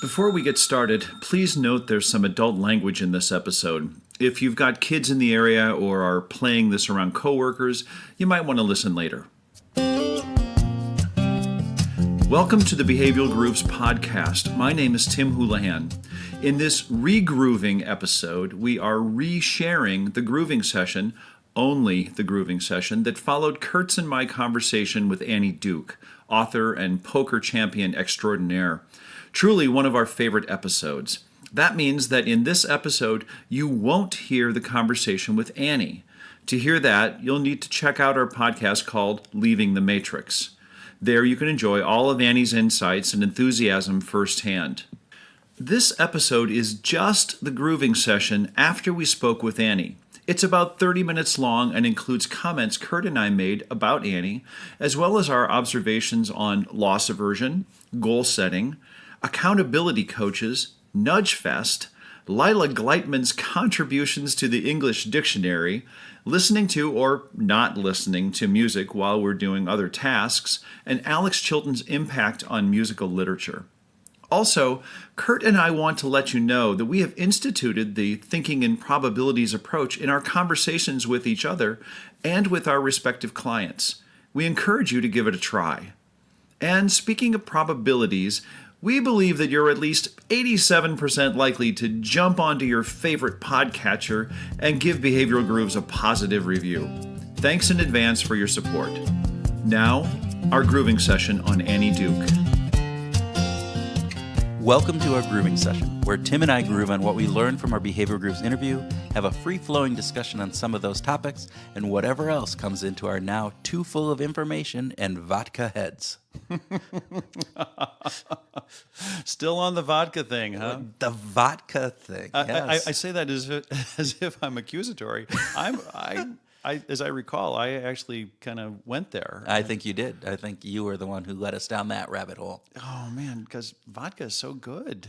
Before we get started, please note there's some adult language in this episode. If you've got kids in the area or are playing this around coworkers, you might want to listen later. Welcome to the Behavioral Grooves podcast. My name is Tim Houlihan. In this re-grooving episode, we are re-sharing the grooving session, only the grooving session, that followed Kurt's and my conversation with Annie Duke, author and poker champion extraordinaire. Truly one of our favorite episodes. That means that in this episode, you won't hear the conversation with Annie. To hear that, you'll need to check out our podcast called Leaving the Matrix. There you can enjoy all of Annie's insights and enthusiasm firsthand. This episode is just the grooving session after we spoke with Annie. It's about 30 minutes long and includes comments Kurt and I made about Annie, as well as our observations on loss aversion, goal setting, accountability coaches, Nudge Fest, Lila Gleitman's contributions to the English dictionary, listening to or not listening to music while we're doing other tasks, and Alex Chilton's impact on musical literature. Also, Kurt and I want to let you know that we have instituted the thinking in probabilities approach in our conversations with each other and with our respective clients. We encourage you to give it a try. And speaking of probabilities, we believe that you're at least 87% likely to jump onto your favorite podcatcher and give Behavioral Grooves a positive review. Thanks in advance for your support. Now, our grooving session on Annie Duke. Welcome to our grooving session, where Tim and I groove on what we learned from our Behavioral Grooves interview, have a free-flowing discussion on some of those topics, and whatever else comes into our now too full of information and vodka heads. Still on the vodka thing, huh? The vodka thing, yes. I say that as if I'm accusatory. As I recall, I actually kind of went there. I think you did. I think you were the one who led us down that rabbit hole. Oh man, because vodka is so good.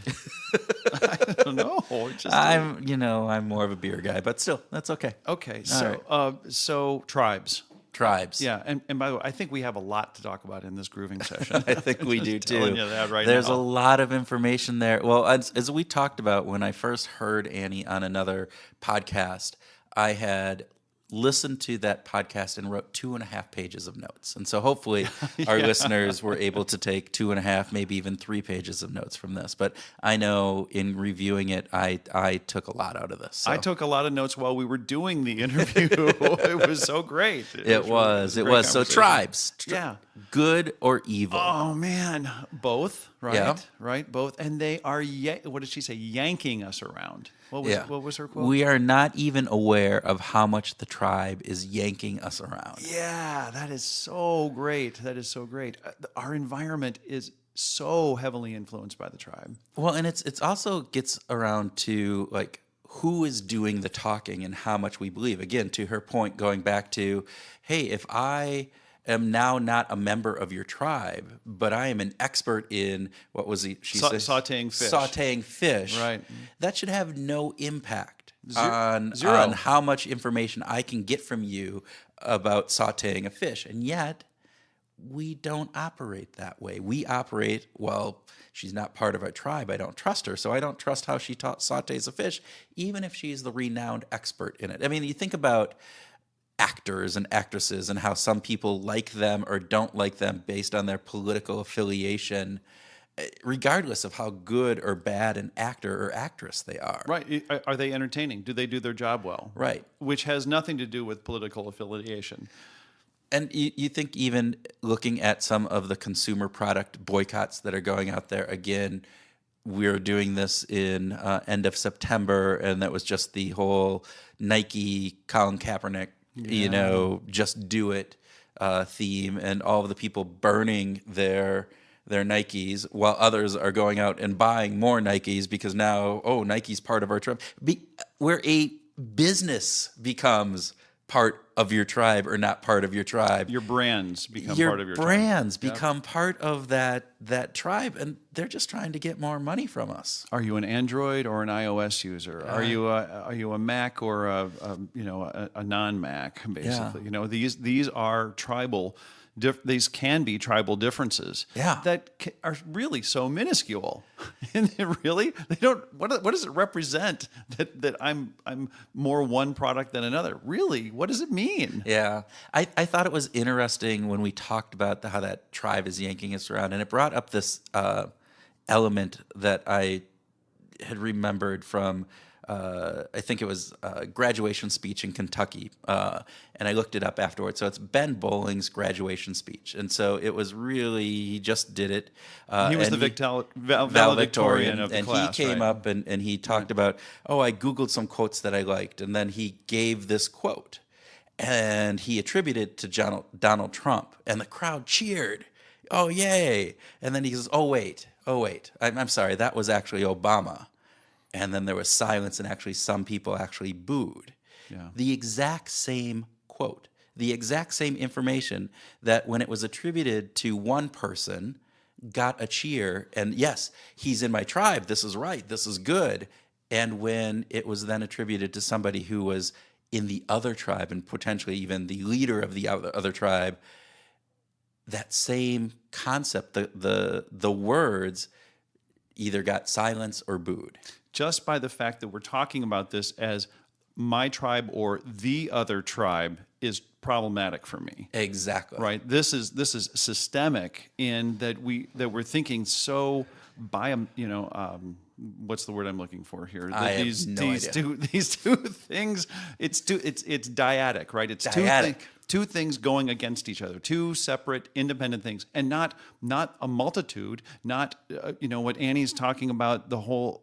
I don't know. I'm more of a beer guy, but still, that's okay. Okay, so tribes. Tribes. Yeah, and by the way, I think we have a lot to talk about in this grooving session. I think we do too. Telling you that There's now. a lot of information there. Well, as we talked about when I first heard Annie on another podcast, I had listened to that podcast and wrote 2.5 pages of notes. And so hopefully our listeners were able to take 2.5, maybe even 3 pages of notes from this. But I know in reviewing it, I took a lot out of this. So. I took a lot of notes while we were doing the interview. It was so great. It was. So tribes. Yeah. Good or evil? Oh, man. Both, right? Yeah. Right, both. And they are, what did she say, yanking us around. What was her quote? We are not even aware of how much the tribe is yanking us around. Yeah, that is so great. That is so great. Our environment is so heavily influenced by the tribe. Well, and it's also gets around to like who is doing the talking and how much we believe. Again, to her point, going back to, hey, if I am now not a member of your tribe, but I am an expert in, what was she said? Sautéing fish. Sautéing fish. Right. That should have no impact Zero. on how much information I can get from you about sautéing a fish. And yet, we don't operate that way. We operate, well, she's not part of our tribe. I don't trust her, so I don't trust how she sautés a fish, even if she's the renowned expert in it. I mean, you think about actors and actresses and how some people like them or don't like them based on their political affiliation, regardless of how good or bad an actor or actress they are. Right. Are they entertaining? Do they do their job well? Right. Which has nothing to do with political affiliation. And you think even looking at some of the consumer product boycotts that are going out there, again, we're doing this in end of September, and that was just the whole Nike, Colin Kaepernick, just do it theme, and all of the people burning their Nikes while others are going out and buying more Nikes because now, Nike's part of our tribe. Where a business becomes part of your tribe or not part of your tribe. Your brands become part of your tribe. Your brands become part of that tribe, and they're just trying to get more money from us. Are you an Android or an iOS user? Are you a Mac or a non-Mac? Basically, these are tribal these can be tribal differences Yeah. that are really so minuscule. And they don't. What does it represent that I'm more one product than another? Really, what does it mean? Yeah. I thought it was interesting when we talked about how that tribe is yanking us around, and it brought up this element that I had remembered from, I think it was a graduation speech in Kentucky, and I looked it up afterwards. So it's Ben Bowling's graduation speech, and so it was really, he just did it. He was and the valedictorian of the and class, he came right? up and he talked about, oh, I Googled some quotes that I liked, and then he gave this quote, and he attributed it to Donald Trump, and the crowd cheered. Oh, yay. And then he goes, oh, wait, I'm sorry, that was actually Obama. And then there was silence, and actually some people actually booed. Yeah. The exact same quote, the exact same information that when it was attributed to one person got a cheer, and yes, he's in my tribe, this is right, this is good. And when it was then attributed to somebody who was in the other tribe and potentially even the leader of the other tribe, that same concept, the words either got silence or booed. Just by the fact that we're talking about this as my tribe or the other tribe is problematic for me. Exactly. Right. This is systemic in that we're thinking so what's the word I'm looking for here? I have no idea. These two things. It's dyadic, right? It's Dyadic. two things going against each other, two separate, independent things, and not a multitude. Not what Annie's talking about. The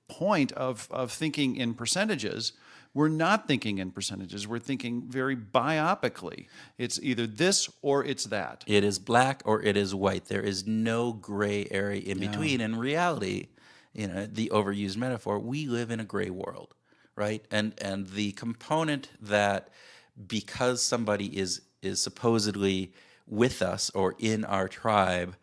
point of thinking in percentages. We're not thinking in percentages. We're thinking very biopically. It's either this or it's that. It is black or it is white. There is no gray area in between. In reality, the overused metaphor, we live in a gray world, right? And the component that because somebody is supposedly with us or in our tribe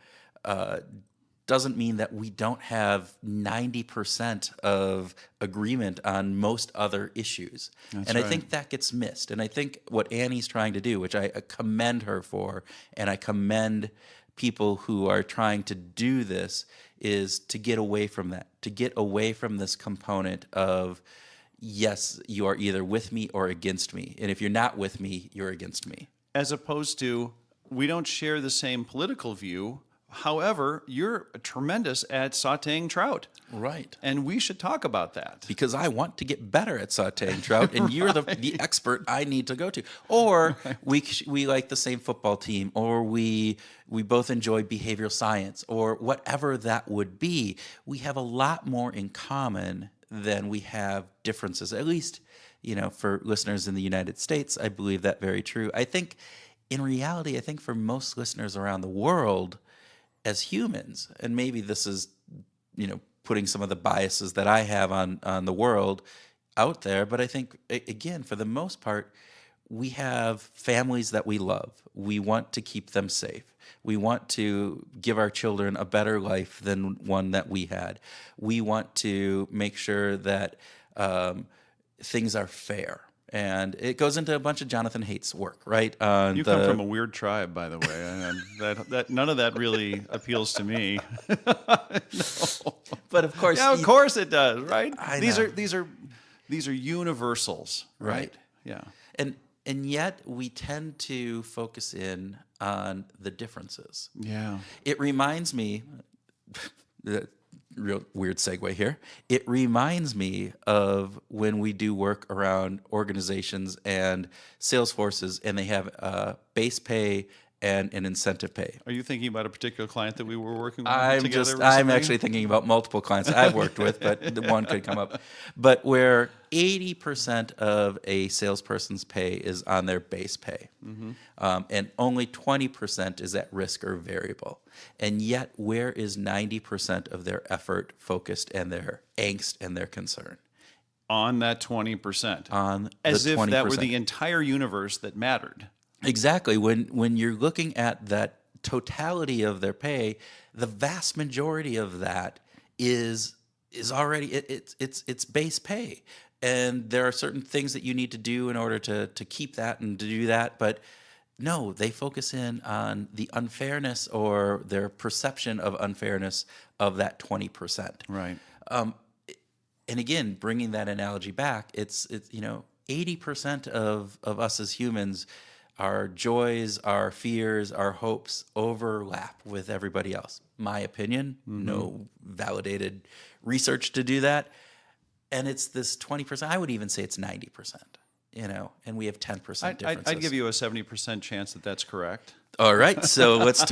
doesn't mean that we don't have 90% of agreement on most other issues. That's and I right. think that gets missed. And I think what Annie's trying to do, which I commend her for, and I commend people who are trying to do this, is to get away from that, to get away from this component of, yes, you are either with me or against me. And if you're not with me, you're against me. As opposed to, we don't share the same political view. However, you're tremendous at sautéing trout. Right. And we should talk about that. Because I want to get better at sautéing trout, and you're the expert I need to go to. Or we like the same football team, or we both enjoy behavioral science, or whatever that would be. We have a lot more in common than we have differences. At least, for listeners in the United States, I believe that very true. I think, in reality, for most listeners around the world, as humans, and maybe this is, putting some of the biases that I have on the world out there, but I think, again, for the most part, we have families that we love. We want to keep them safe. We want to give our children a better life than one that we had. We want to make sure that things are fair. And it goes into a bunch of Jonathan Haidt's work, right? You come from a weird tribe, by the way, and that none of that really appeals to me. No. But of course, yeah, of course it does, right? I These know. are universals, right? Yeah. And yet we tend to focus in on the differences. Yeah. It reminds me, real weird segue here. It reminds me of when we do work around organizations and sales forces, and they have base pay and an incentive pay. Are you thinking about a particular client that we were working with I'm together I'm recently? actually thinking about multiple clients I've worked with, but the one could come up. But where 80% of a salesperson's pay is on their base pay, and only 20% is at risk or variable. And yet, where is 90% of their effort focused and their angst and their concern? On that 20%. On As the if 20%. that were the entire universe that mattered. Exactly. When you're looking at that totality of their pay, the vast majority of that is already it's base pay, and there are certain things that you need to do in order to keep that and to do that. But no, they focus in on the unfairness or their perception of unfairness of that 20%. Right. And again, bringing that analogy back, it's 80% of us as humans, our joys, our fears, our hopes overlap with everybody else. My opinion, no validated research to do that. And it's this 20%. I would even say it's 90%, and we have 10% differences. I'd give you a 70% chance that that's correct. All right, so let's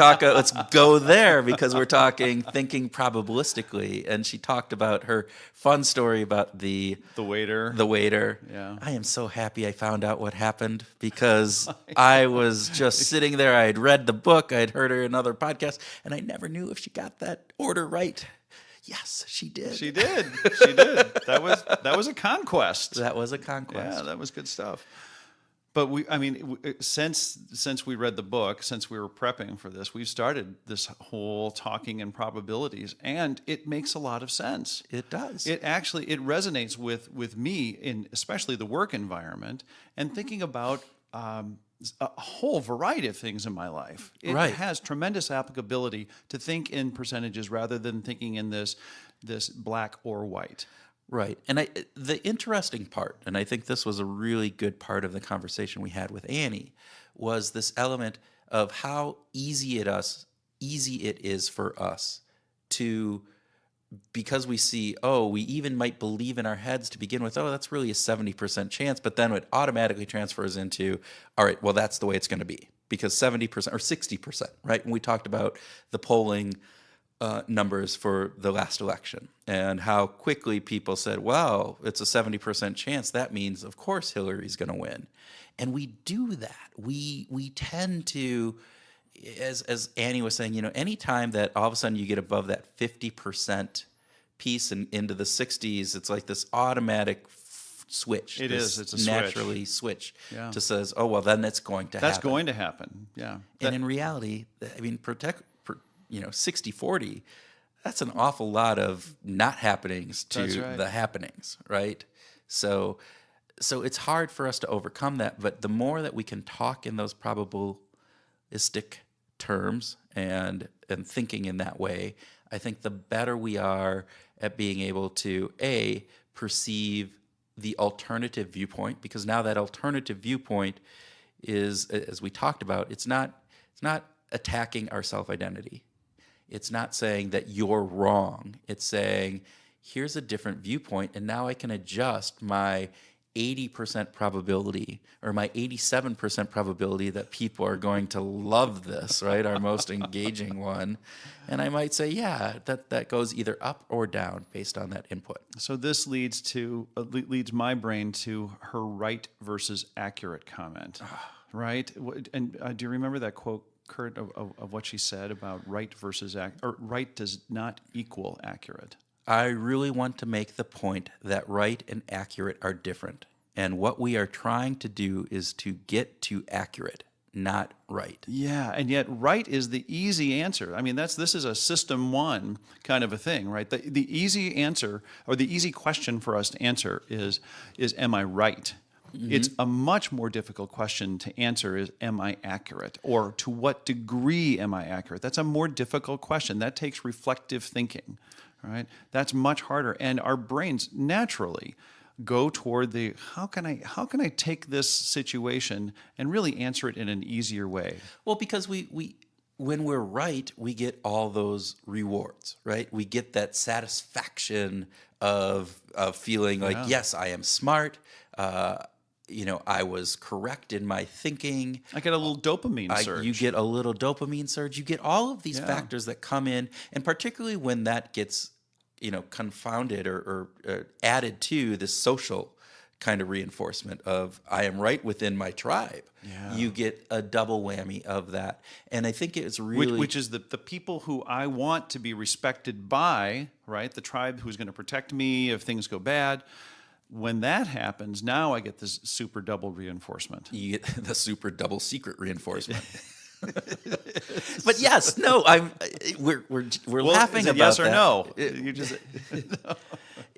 go there, because we're talking thinking probabilistically. And she talked about her fun story about the waiter. Yeah. I am so happy I found out what happened, because I was just sitting there. I had read the book, I had heard her in another podcast, and I never knew if she got that order right. Yes, she did. She did. That was a conquest. That was a conquest. Yeah, that was good stuff. But since we read the book, since we were prepping for this, we've started this whole talking in probabilities, and it makes a lot of sense. It does. It resonates with me in especially the work environment, and thinking about a whole variety of things in my life. It has tremendous applicability to think in percentages rather than thinking in this black or white. Right. And the interesting part, and I think this was a really good part of the conversation we had with Annie, was this element of how easy it is for us to, because we see, we even might believe in our heads to begin with, that's really a 70% chance, but then it automatically transfers into, all right, well, that's the way it's going to be, because 70% or 60%, right? And we talked about the polling numbers for the last election, and how quickly people said, well, it's a 70% chance. That means, of course, Hillary's going to win. And we do that. We tend to, as Annie was saying, anytime that all of a sudden you get above that 50% piece and into the 60s, it's like this automatic switch. It's a naturally switch to says, oh, well, then it's going to happen. That's going to happen, yeah. And in reality, 60-40, that's an awful lot of not happenings to the happenings, right? So it's hard for us to overcome that, but the more that we can talk in those probabilistic terms and thinking in that way, I think the better we are at being able to, perceive the alternative viewpoint, because now that alternative viewpoint is, as we talked about, it's not attacking our self-identity. It's not saying that you're wrong. It's saying, here's a different viewpoint, and now I can adjust my 80% probability or my 87% probability that people are going to love this, right? Our most engaging one. And I might say, that goes either up or down based on that input. So this leads my brain to her right versus accurate comment, right? And do you remember that quote, Kurt, of what she said about right versus or right does not equal accurate? I really want to make the point that right and accurate are different. And what we are trying to do is to get to accurate, not right. Yeah, and yet right is the easy answer. I mean, this is a system one kind of a thing, right? The easy answer, or the easy question for us to answer is am I right? Mm-hmm. It's a much more difficult question to answer is, am I accurate? Or to what degree am I accurate? That's a more difficult question. That takes reflective thinking, right? That's much harder. And our brains naturally go toward the, how can I take this situation and really answer it in an easier way? Well, because we when we're right, we get all those rewards, right? We get that satisfaction of feeling like, yes, I am smart. I was correct in my thinking. I get a little dopamine surge. You get a little dopamine surge. You get all of these factors that come in, and particularly when that gets, confounded or added to this social kind of reinforcement of I am right within my tribe. Yeah. You get a double whammy of that. And I think it's really... Which is the people who I want to be respected by, right? The tribe who's going to protect me if things go bad. When that happens, now I get this super double reinforcement. You get the super double secret reinforcement. But yes, no, we're laughing about yes or that. no? You just no.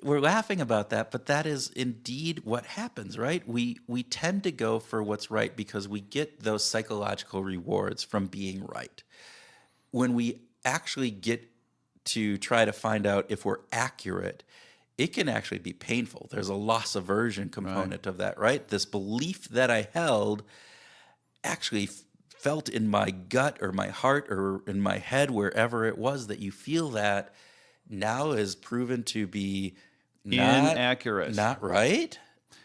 we're laughing about that, but that is indeed what happens, right? We tend to go for what's right because we get those psychological rewards from being right. When we actually get to try to find out if we're accurate, it can actually be painful. There's a loss aversion component of that, right? This belief that I held actually felt in my gut or my heart or in my head, wherever it was that you feel that, now is proven to be inaccurate, not right.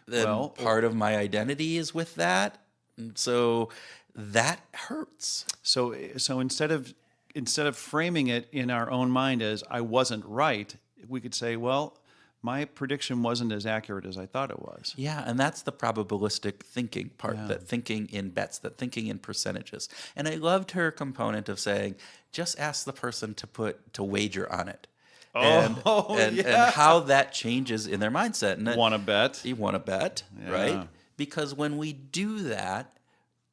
Then Well, part of my identity is with that, and so that hurts. So instead of framing it in our own mind as I wasn't right, we could say, well, my prediction wasn't as accurate as I thought it was. Yeah, and that's the probabilistic thinking part, that thinking in bets, that thinking in percentages. And I loved her component of saying, just ask the person to wager on it. And how that changes in their mindset. And Want to bet? You want to bet, right? Because when we do that,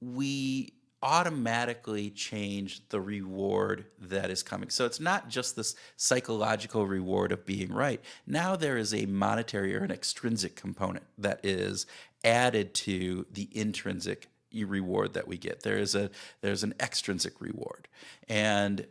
we automatically change the reward that is coming. So it's not just this psychological reward of being right. Now there is a monetary or an extrinsic component that is added to the intrinsic reward that we get. There's an extrinsic reward. And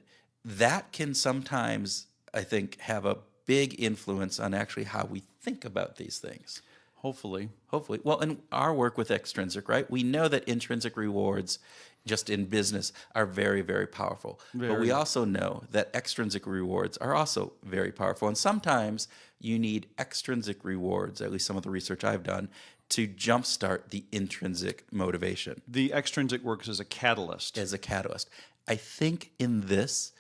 that can sometimes, I think, have a big influence on actually how we think about these things. Hopefully. Well, in our work with extrinsic, right, we know that intrinsic rewards just in business are very, very powerful. But we also know that extrinsic rewards are also very powerful. And sometimes you need extrinsic rewards, at least some of the research I've done, to jumpstart the intrinsic motivation. The extrinsic works as a catalyst. I think in this,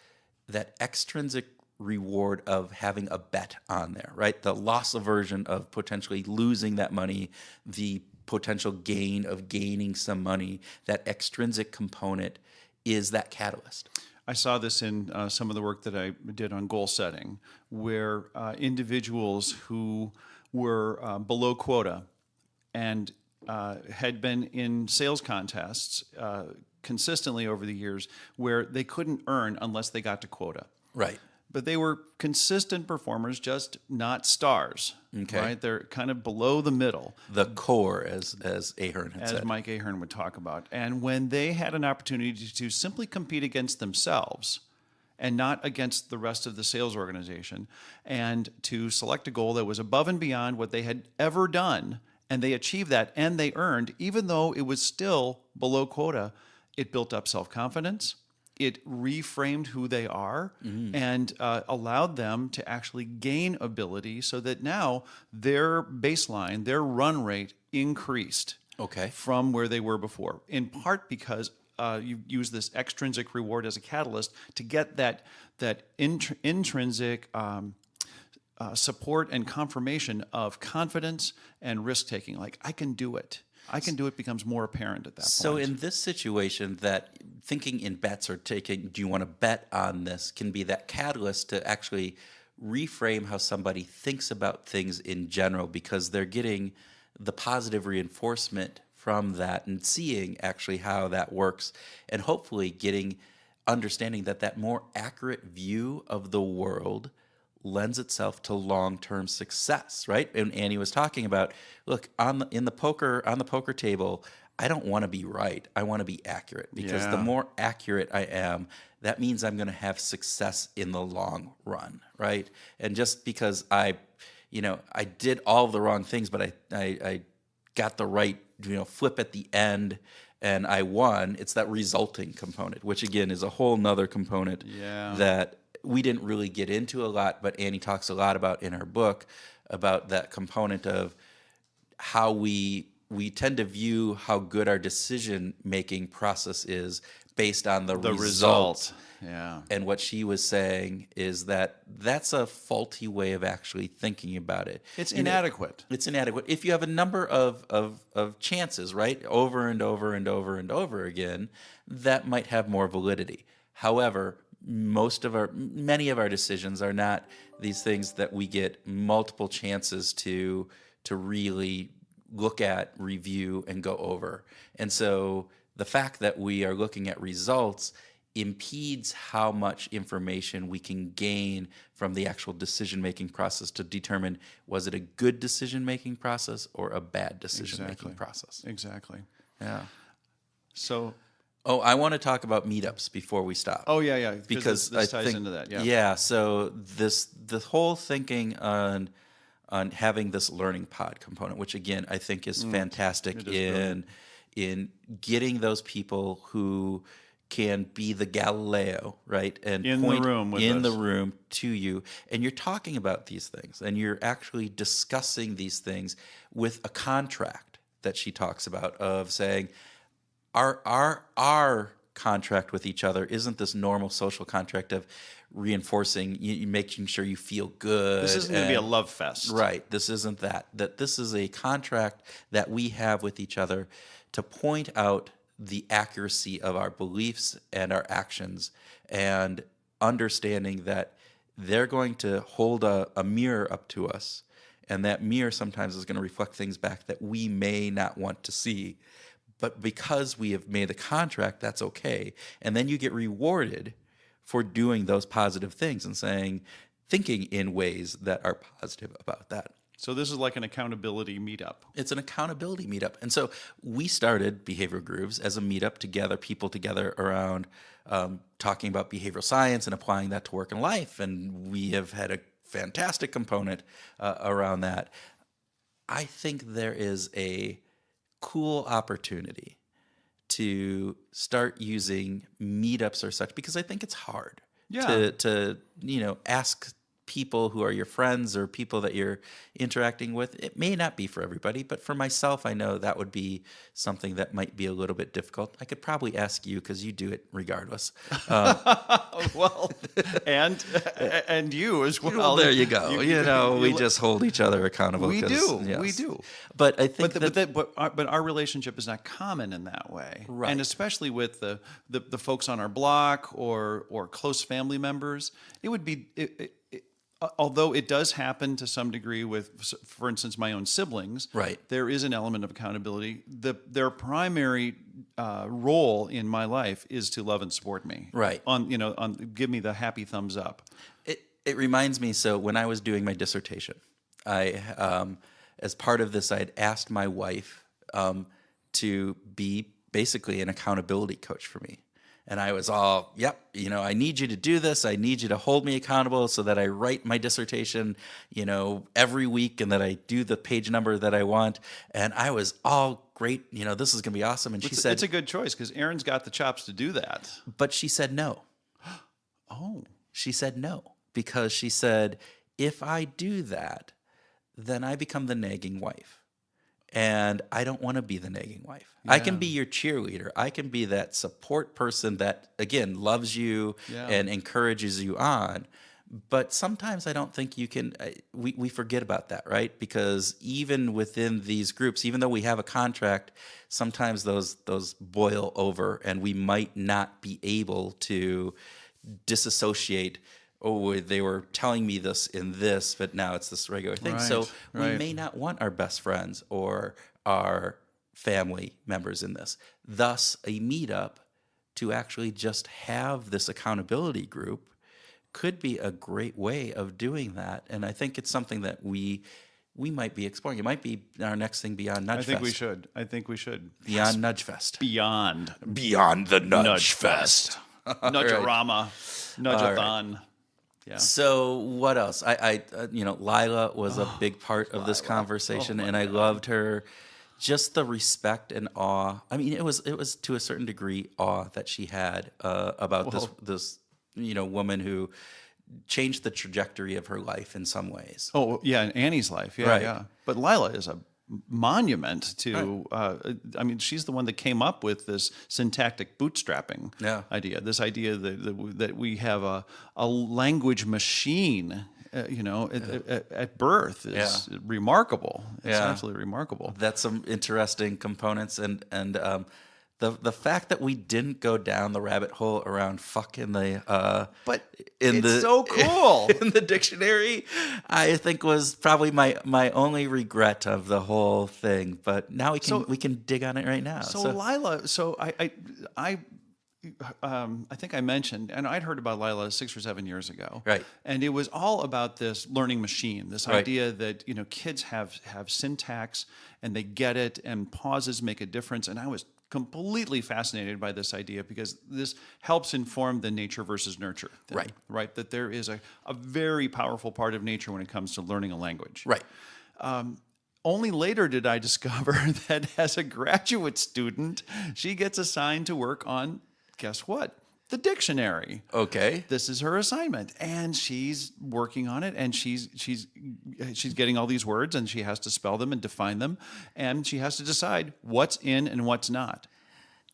that extrinsic reward of having a bet on there, right? The loss aversion of potentially losing that money, the potential gain of gaining some money, that extrinsic component is that catalyst. I saw this in some of the work that I did on goal setting, where individuals who were below quota and had been in sales contests consistently over the years where they couldn't earn unless they got to quota. Right. But they were consistent performers, just not stars. Okay. Right? They're kind of below the middle. The core, as Ahern had said. As Mike Ahern would talk about. And when they had an opportunity to simply compete against themselves and not against the rest of the sales organization, and to select a goal that was above and beyond what they had ever done, and they achieved that, and they earned, even though it was still below quota, it built up self-confidence. It reframed who they are and allowed them to actually gain ability so that now their baseline, their run rate increased from where they were before, in part because you use this extrinsic reward as a catalyst to get that intrinsic support and confirmation of confidence and risk-taking. Like, I can do it. I can do it becomes more apparent at that point. So in this situation, that thinking in bets or taking, do you want to bet on this, can be that catalyst to actually reframe how somebody thinks about things in general, because they're getting the positive reinforcement from that and seeing actually how that works, and hopefully understanding that more accurate view of the world lends itself to long-term success, right? And Annie was talking about, look, on the poker table, I don't want to be right. I want to be accurate, because the more accurate I am, that means I'm going to have success in the long run, right? And just because I did all the wrong things, but I got the right, flip at the end and I won, it's that resulting component, which again is a whole nother component that we didn't really get into a lot, but Annie talks a lot about in her book, about that component of how we tend to view how good our decision-making process is based on the result. Yeah. And what she was saying is that that's a faulty way of actually thinking about it. It's inadequate. It's inadequate. If you have a number of chances, right, over and over and over and over again, that might have more validity. However, many of our decisions are not these things that we get multiple chances to really look at, review, and go over. And so the fact that we are looking at results impedes how much information we can gain from the actual decision-making process to determine, was it a good decision-making process or a bad decision-making process? Exactly. Yeah. So, I want to talk about meetups before we stop. yeah. Because this I ties think, into that. Yeah. Yeah. So the whole thinking on having this learning pod component, which again I think is fantastic in getting those people who can be the Galileo, right, and In the point room with in us. the room to you, and you're talking about these things, and you're actually discussing these things with a contract that she talks about of saying, our contract with each other isn't this normal social contract of reinforcing, you making sure you feel good. This isn't going to be a love fest. Right. This isn't that. That this is a contract that we have with each other to point out the accuracy of our beliefs and our actions, and understanding that they're going to hold a mirror up to us, and that mirror sometimes is going to reflect things back that we may not want to see. But because we have made a contract, that's okay. And then you get rewarded for doing those positive things and thinking in ways that are positive about that. So this is like an accountability meetup. It's an accountability meetup. And so we started Behavioral Grooves as a meetup to gather people together around talking about behavioral science and applying that to work and life. And we have had a fantastic component around that. I think there is a cool opportunity to start using meetups or such, because I think it's hard to ask people who are your friends or people that you're interacting with. It may not be for everybody, but for myself, I know that would be something that might be a little bit difficult. I could probably ask you because you do it regardless. Well, and you as well. Well, there you go. We just hold each other accountable. We do. Yes. We do. But I think but our relationship is not common in that way, Right. And especially with the folks on our block or close family members, it would be. Although it does happen to some degree with, for instance, my own siblings, Right. There is an element of accountability. Their primary role in my life is to love and support me, Right. Give me the happy thumbs up. It reminds me, so when I was doing my dissertation, I as part of this, I'd asked my wife to be basically an accountability coach for me. And I was all, yep, I need you to do this. I need you to hold me accountable so that I write my dissertation, every week, and that I do the page number that I want. And I was all great. This is going to be awesome. And she said, it's a good choice because Erin's got the chops to do that. But she said no. Oh. She said no, because she said, if I do that, then I become the nagging wife. And I don't want to be the nagging wife. Yeah. I can be your cheerleader. I can be that support person that, again, loves you and encourages you on. But sometimes I don't think you can, we forget about that, right? Because even within these groups, even though we have a contract, sometimes those boil over, and we might not be able to disassociate. Oh, they were telling me this in this, but now it's this regular thing. Right, so right. we may not want our best friends or our family members in this. Thus, a meetup to actually just have this accountability group could be a great way of doing that. And I think it's something that we might be exploring. It might be our next thing beyond Nudge Fest. I think we should. Beyond Nudge Fest. Beyond the Nudge Fest. Nudge-a-rama. Nudge-a-thon. Yeah. So what else? Lila was a big part of this conversation, and I loved her. Just the respect and awe. I mean, it was to a certain degree awe that she had about this woman who changed the trajectory of her life in some ways. Oh yeah, in Annie's life, yeah, Right. yeah. But Lila is a monument to. She's the one that came up with this syntactic bootstrapping idea. This idea that we have a language machine. At birth is remarkable. It's absolutely remarkable. That's some interesting components, and the fact that we didn't go down the rabbit hole around fuck in the so cool in the dictionary, I think was probably my only regret of the whole thing. But now we can dig on it right now. So Lila, I think I mentioned, and I'd heard about Lila 6 or 7 years ago. Right. And it was all about this learning machine, this Right. idea that, kids have syntax and they get it and pauses make a difference. And I was completely fascinated by this idea because this helps inform the nature versus nurture thing, Right. right? That there is a very powerful part of nature when it comes to learning a language. Right. Only later did I discover that as a graduate student, she gets assigned to work on, guess what? The dictionary. Okay. This is her assignment, and she's working on it, and she's getting all these words, and she has to spell them and define them, and she has to decide what's in and what's not.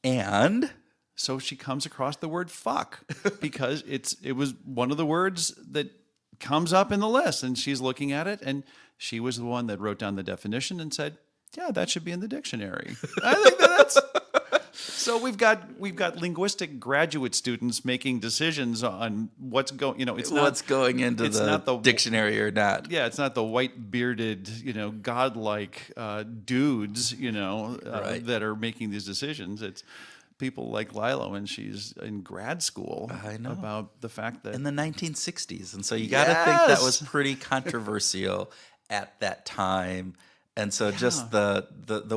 And So she comes across the word fuck because it was one of the words that comes up in the list, and she's looking at it, and she was the one that wrote down the definition and said, "Yeah, that should be in the dictionary." I think that's so. We've got linguistic graduate students making decisions on what's going. It's not what's going into it's the not the dictionary or not. Yeah, it's not the white bearded, godlike dudes, Right. that are making these decisions. It's people like Lila when she's in grad school. I know. About the fact that In the 1960s. And so you got to think that Yes! was pretty controversial at that time. And so just the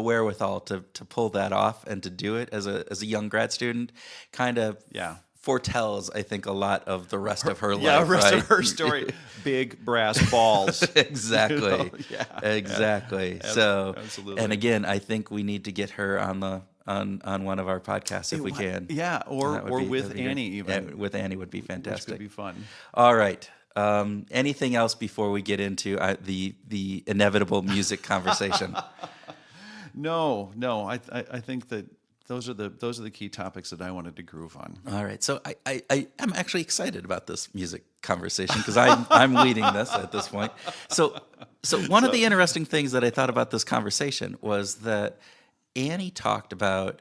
wherewithal to pull that off and to do it as a young grad student kind of foretells, I think, a lot of the rest of her life. Yeah, rest right? of her story. Big brass balls. Exactly. Yeah. Exactly. So, absolutely. and again, I think we need to get her on one of our podcasts if we can. Yeah, That or would be with great. Annie even. Yeah, with Annie would be Which fantastic. could be fun. All right. Anything else before we get into the inevitable music conversation? No. I think that those are the key topics that I wanted to groove on. All right. So I am actually excited about this music conversation because I'm leading this at this point. So one of the interesting things that I thought about this conversation was that Annie talked about,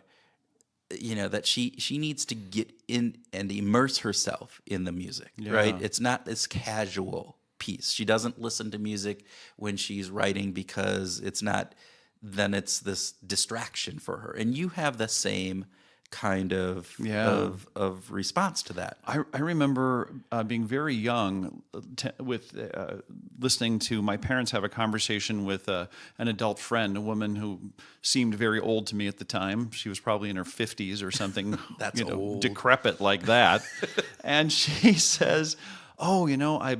that she needs to get in and immerse herself in the music, right? It's not this casual piece. She doesn't listen to music when she's writing because it's this distraction for her. And you have the same kind of response to that. I remember being very young with listening to my parents have a conversation with an adult friend, a woman who seemed very old to me at the time. She was probably in her 50s or something. That's old. Decrepit like that. And she says, "Oh, I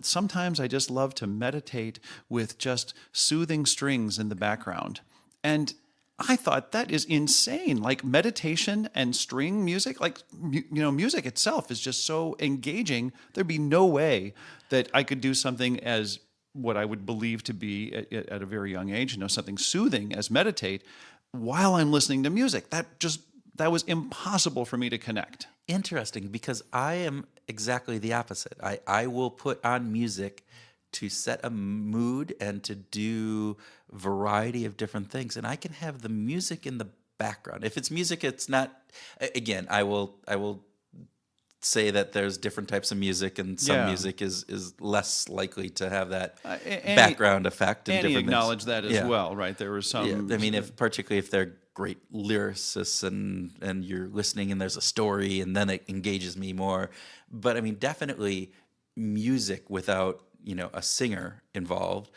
sometimes I just love to meditate with just soothing strings in the background." And I thought that is insane. Like meditation and string music, like, music itself is just so engaging. There'd be no way that I could do something as what I would believe to be at a very young age, something soothing as meditate while I'm listening to music. That was impossible for me to connect. Interesting, because I am exactly the opposite. I will put on music to set a mood and to do variety of different things, and I can have the music in the background. If it's music, it's not. Again, I will say that there's different types of music, and some music is less likely to have that background effect. And Annie different acknowledged things. that as well, right? There was some. I mean, particularly if they're great lyricists and you're listening and there's a story, and then it engages me more. But I mean, definitely music without a singer involved,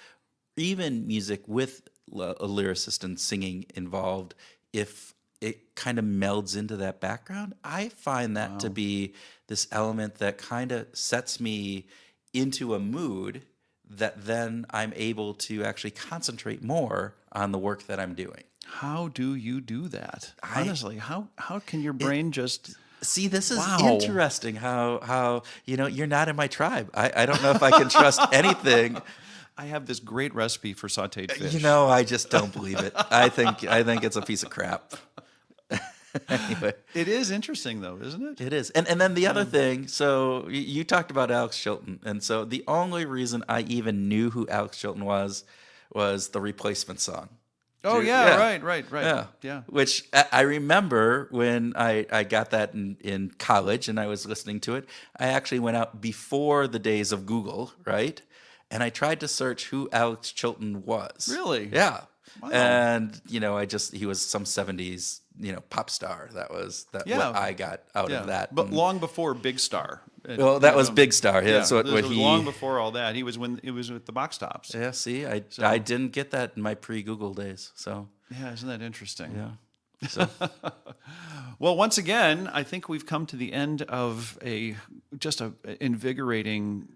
even music with a lyricist and singing involved, if it kind of melds into that background, I find that to be this element that kind of sets me into a mood that then I'm able to actually concentrate more on the work that I'm doing. How do you do that? Honestly, how can your brain just... See, this is interesting how you're not in my tribe. I don't know if I can trust anything. I have this great recipe for sautéed fish. I just don't believe it. I think it's a piece of crap. Anyway. It is interesting though, isn't it? It is. And then the other thing, so you talked about Alex Chilton, and so the only reason I even knew who Alex Chilton was the Replacement song. Oh, right. Yeah. Which I remember when I got that in college and I was listening to it, I actually went out before the days of Google, right? And I tried to search who Alex Chilton was. Really? Yeah. Wow. And, he was some 70s pop star. That was Yeah. what I got out of that. But long before Big Star. Well, that was Big Star. Yeah, that's what it was he. long before all that. He was with the box tops. Yeah, see, I didn't get that in my pre-Google days. So Yeah, isn't that interesting? yeah. So Well, once again, I think we've come to the end of just a invigorating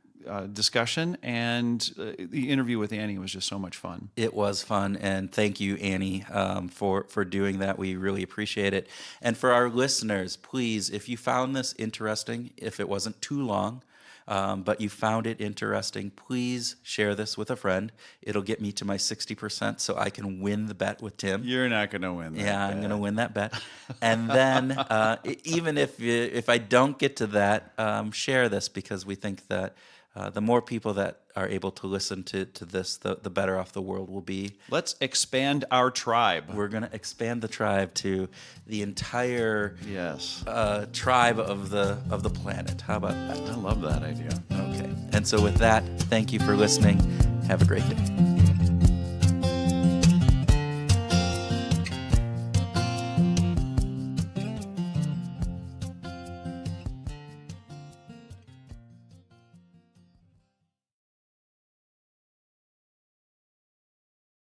discussion, and the interview with Annie was just so much fun. it was fun, and thank you, Annie, for doing that. We really appreciate it. And for our listeners, please, if you found this interesting, if it wasn't too long, but you found it interesting, please share this with a friend. It'll get me to my 60% so I can win the bet with Tim. You're not going to win that. Yeah, I'm going to win that bet. And then even if I don't get to that, share this, because we think that the more people that are able to listen to this, the better off the world will be. Let's expand our tribe. We're going to expand the tribe to the entire Yes. tribe of the planet. How about that? I love that idea. Okay. And so with that, thank you for listening. Have a great day.